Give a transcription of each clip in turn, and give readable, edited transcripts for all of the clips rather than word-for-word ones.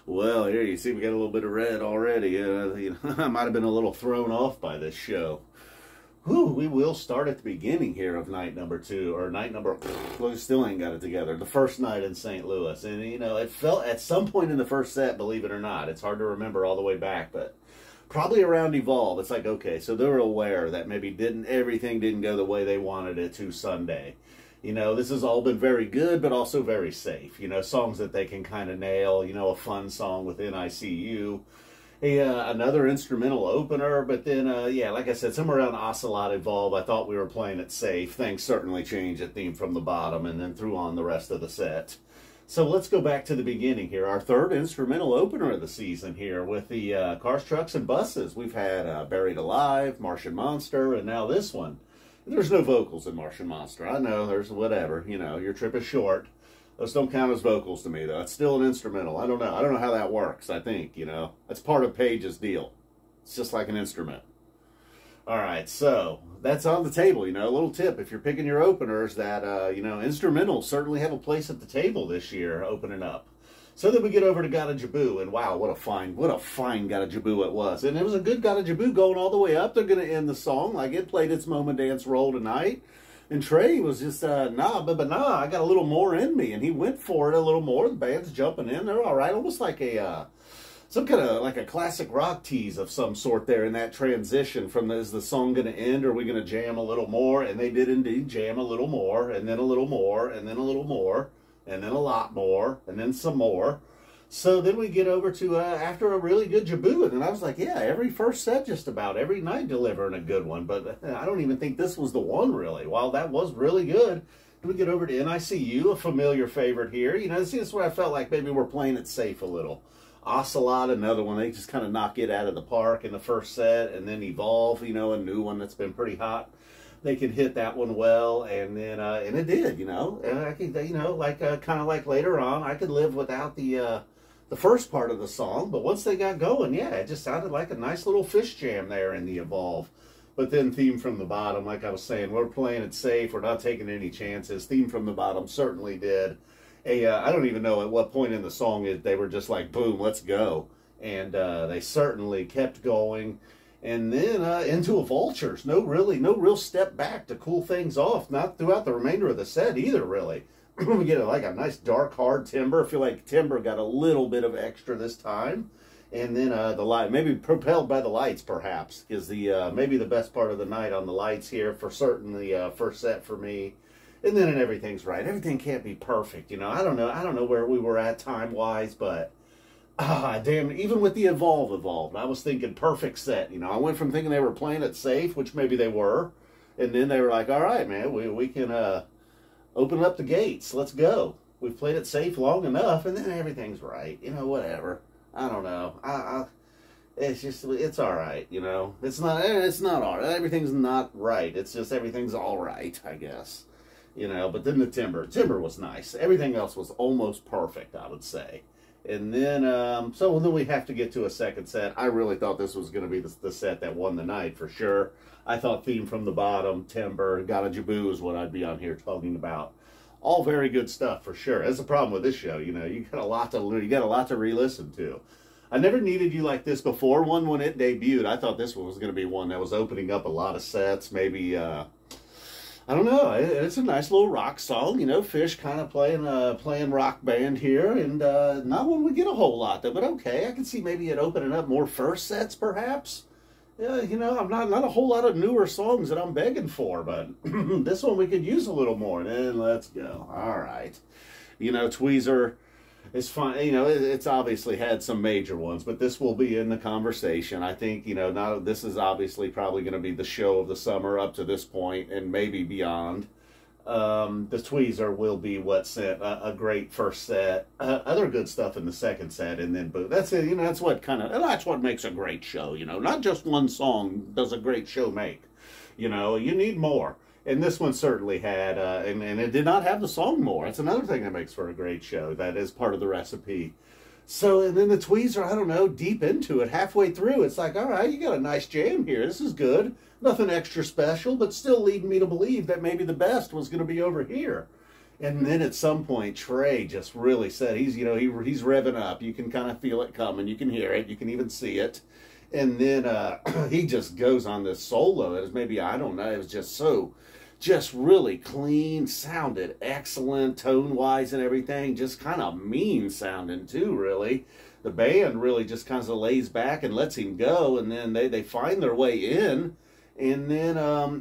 Well, here you see we got a little bit of red already. I might have been a little thrown off by this show. Whew, we will start at the beginning here of night number 2, or night number, we still ain't got it together, the first night in St. Louis. And, you know, it felt at some point in the first set, believe it or not, it's hard to remember all the way back, but probably around Evolve, it's like, okay, so they're aware that maybe everything didn't go the way they wanted it to Sunday. You know, this has all been very good, but also very safe. You know, songs that they can kind of nail. You know, a fun song with NICU. Another instrumental opener. But then, yeah, like I said, somewhere around Ocelot Evolve, I thought we were playing it safe. Things certainly changed at Theme from the Bottom and then threw on the rest of the set. So let's go back to the beginning here. Our third instrumental opener of the season here with the Cars, Trucks, and Buses. We've had Buried Alive, Martian Monster, and now this one. There's no vocals in Martian Monster. I know, there's whatever, you know, your trip is short. Those don't count as vocals to me, though. It's still an instrumental. I don't know. I don't know how that works, I think, you know. That's part of Page's deal. It's just like an instrument. All right, so that's on the table, you know. A little tip, if you're picking your openers, that, you know, instrumentals certainly have a place at the table this year, opening up. So then we get over to Gotta Jibboo, and wow, what a fine Gotta Jibboo it was. And it was a good Gotta Jibboo going all the way up. They're going to end the song like it played its moment dance role tonight. And Trey was just, nah, I got a little more in me. And he went for it a little more. The band's jumping in. They're all right. Almost like some kind of like a classic rock tease of some sort there in that transition from is the song going to end or are we going to jam a little more? And they did indeed jam a little more, and then a little more, and then a little more. And then a lot more, and then some more. So then we get over to after a really good Jibboo, and I was like, yeah, every first set just about, every night delivering a good one. But I don't even think this was the one, really. While that was really good, we get over to NICU, a familiar favorite here. You know, this is where I felt like maybe we're playing it safe a little. Ocelot, another one. They just kind of knock it out of the park in the first set, and then Evolve, you know, a new one that's been pretty hot. They could hit that one well, and then and it did, you know. And I could, you know, like kind of like later on, I could live without the first part of the song, but once they got going, yeah, it just sounded like a nice little Phish jam there in the Evolve. But then Theme from the Bottom, like I was saying, we're playing it safe. We're not taking any chances. Theme from the Bottom certainly did. I don't even know at what point in the song they were just like, boom, let's go, and they certainly kept going. And then into a Vultures. No real step back to cool things off. Not throughout the remainder of the set either, really. We get like a nice dark, hard Timber. I feel like Timber got a little bit of extra this time. And then the light, maybe propelled by the lights, perhaps, is the maybe the best part of the night on the lights here. For certain, the first set for me. And then everything's right. Everything can't be perfect, you know. I don't know where we were at time-wise, but damn, even with the Evolve, I was thinking perfect set. You know, I went from thinking they were playing it safe, which maybe they were, and then they were like, all right, man, we can open up the gates. Let's go. We've played it safe long enough, and then everything's right. You know, whatever. I don't know. It's just, it's all right, you know. It's not all right. Everything's not right. It's just everything's all right, I guess. You know, but then the Timber was nice. Everything else was almost perfect, I would say. And then, so then we have to get to a second set. I really thought this was going to be the set that won the night for sure. I thought Theme from the Bottom, Timber, Gotta Jibboo is what I'd be on here talking about. All very good stuff for sure. That's the problem with this show. You know, you got a lot to re-listen to. I never needed You Like This before. One when it debuted, I thought this one was going to be one that was opening up a lot of sets. Maybe I don't know. It's a nice little rock song, you know. Phish kind of playing rock band here, and not one we get a whole lot though. But okay, I can see maybe it opening up more first sets, perhaps. Yeah, you know, I'm not a whole lot of newer songs that I'm begging for, but this one we could use a little more. And let's go. All right, you know, Tweezer. It's fine, you know, it's obviously had some major ones, but this will be in the conversation. I think, you know, this is obviously probably going to be the show of the summer up to this point and maybe beyond. The Tweezer will be what sent a great first set, other good stuff in the second set, and then boom. That's it, you know, that's what makes a great show, you know. Not just one song does a great show make, you know, you need more. And this one certainly had, and it did not have the song more. That's another thing that makes for a great show. That is part of the recipe. So, and then the Tweezer, I don't know, deep into it, halfway through, it's like, all right, you got a nice jam here. This is good. Nothing extra special, but still leading me to believe that maybe the best was going to be over here. And then at some point, Trey just really said, he's revving up. You can kind of feel it coming. You can hear it. You can even see it. And then he just goes on this solo. It was maybe, I don't know, it was just really clean, sounded excellent, tone-wise and everything. Just kind of mean sounding too, really. The band really just kind of lays back and lets him go. And then they find their way in. And then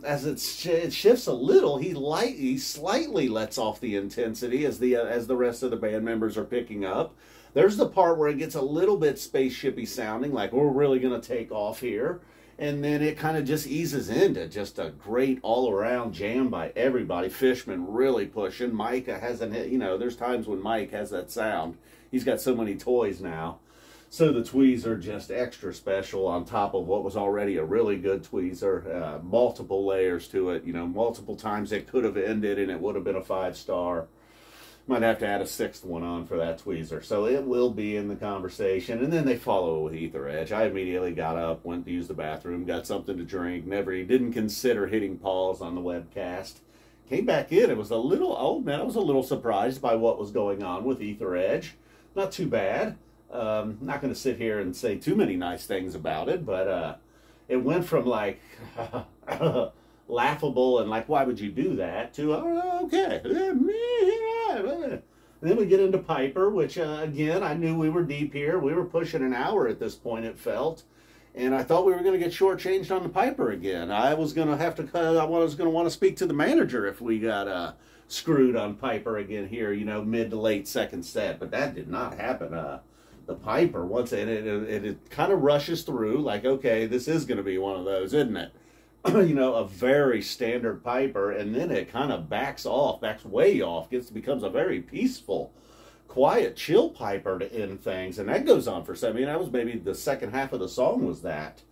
as it shifts a little, he slightly lets off the intensity as the rest of the band members are picking up. There's the part where it gets a little bit spaceshipy sounding, like we're really going to take off here. And then it kind of just eases into just a great all-around jam by everybody. Fishman really pushing. Mike hasn't hit, there's times when Mike has that sound. He's got so many toys now. So the Tweezer just extra special on top of what was already a really good Tweezer. Multiple layers to it, multiple times it could have ended and it would have been a 5-star. Might have to add a 6th one on for that Tweezer. So it will be in the conversation. And then they follow with Ether Edge. I immediately got up, went to use the bathroom, got something to drink. Didn't consider hitting pause on the webcast. Came back in. It was I was a little surprised by what was going on with Ether Edge. Not too bad. Not going to sit here and say too many nice things about it, but it went from like laughable and like, why would you do that, to, oh, okay. And then we get into Piper, which, again, I knew we were deep here. We were pushing an hour at this point, it felt. And I thought we were going to get shortchanged on the Piper again. I was going to want to speak to the manager if we got screwed on Piper again here, mid to late second set. But that did not happen. The Piper, once it kind of rushes through, like, okay, this is going to be one of those, isn't it? A very standard Piper, and then it kind of backs way off, becomes a very peaceful, quiet, chill Piper to end things, and that goes on for that was maybe the second half of the song was that.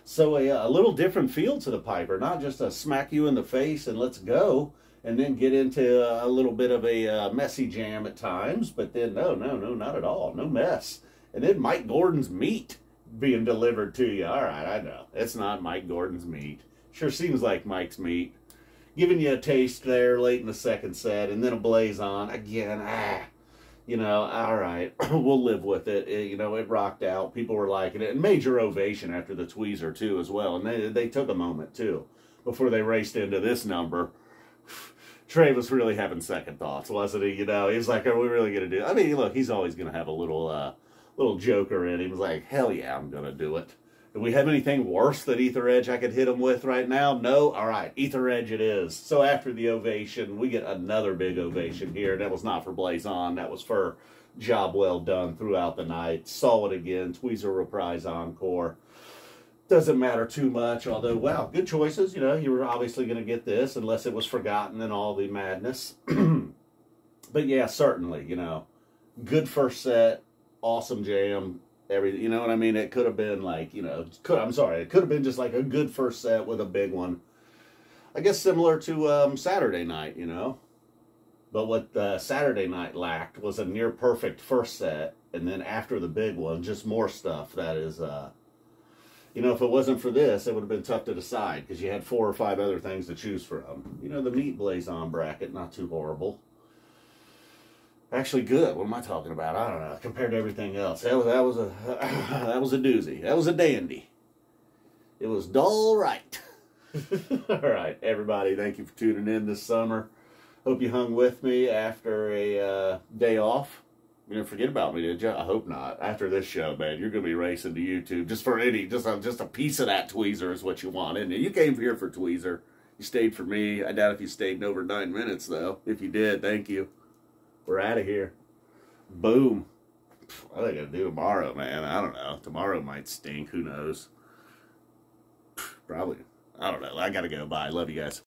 So a little different feel to the Piper, not just a smack you in the face and let's go, and then get into a little bit of a messy jam at times, but then no, not at all, no mess. And then Mike Gordon's meat being delivered to you. All right, I know, it's not Mike Gordon's meat. Sure seems like Mike's meat. Giving you a taste there late in the second set, and then a blaze on. Again, all right, we'll live with it. It rocked out. People were liking it. And major ovation after the Tweezer, too, as well. And they took a moment, too, before they raced into this number. Trey was really having second thoughts, wasn't he? He was like, are we really going to do it? I mean, look, he's always going to have a little joker in him. He was like, hell yeah, I'm going to do it. Do we have anything worse than Ether Edge I could hit him with right now? No? All right, Ether Edge it is. So after the ovation, we get another big ovation here. That was not for Blaze On. That was for job well done throughout the night. Saw it again. Tweezer reprise encore. Doesn't matter too much, although, wow, good choices. You were obviously going to get this unless it was forgotten and all the madness. But yeah, certainly, good first set, awesome jam. You know what I mean? It could have been like, it could have been just like a good first set with a big one. I guess similar to Saturday night, But what Saturday night lacked was a near perfect first set, and then after the big one, just more stuff that is, if it wasn't for this, it would have been tough to decide because you had 4 or 5 other things to choose from. The meat Blaze On bracket, not too horrible. Actually good. What am I talking about? I don't know. Compared to everything else, that was a doozy. That was a dandy. It was dull right. All right, everybody. Thank you for tuning in this summer. Hope you hung with me after a day off. You didn't forget about me, did you? I hope not. After this show, man, you're gonna be racing to YouTube just for just a piece of that Tweezer is what you want, isn't it? You came here for Tweezer. You stayed for me. I doubt if you stayed in over 9 minutes though. If you did, thank you. We're out of here. Boom. What are they going to do tomorrow, man? I don't know. Tomorrow might stink. Who knows? Probably. I don't know. I got to go. Bye. Love you guys.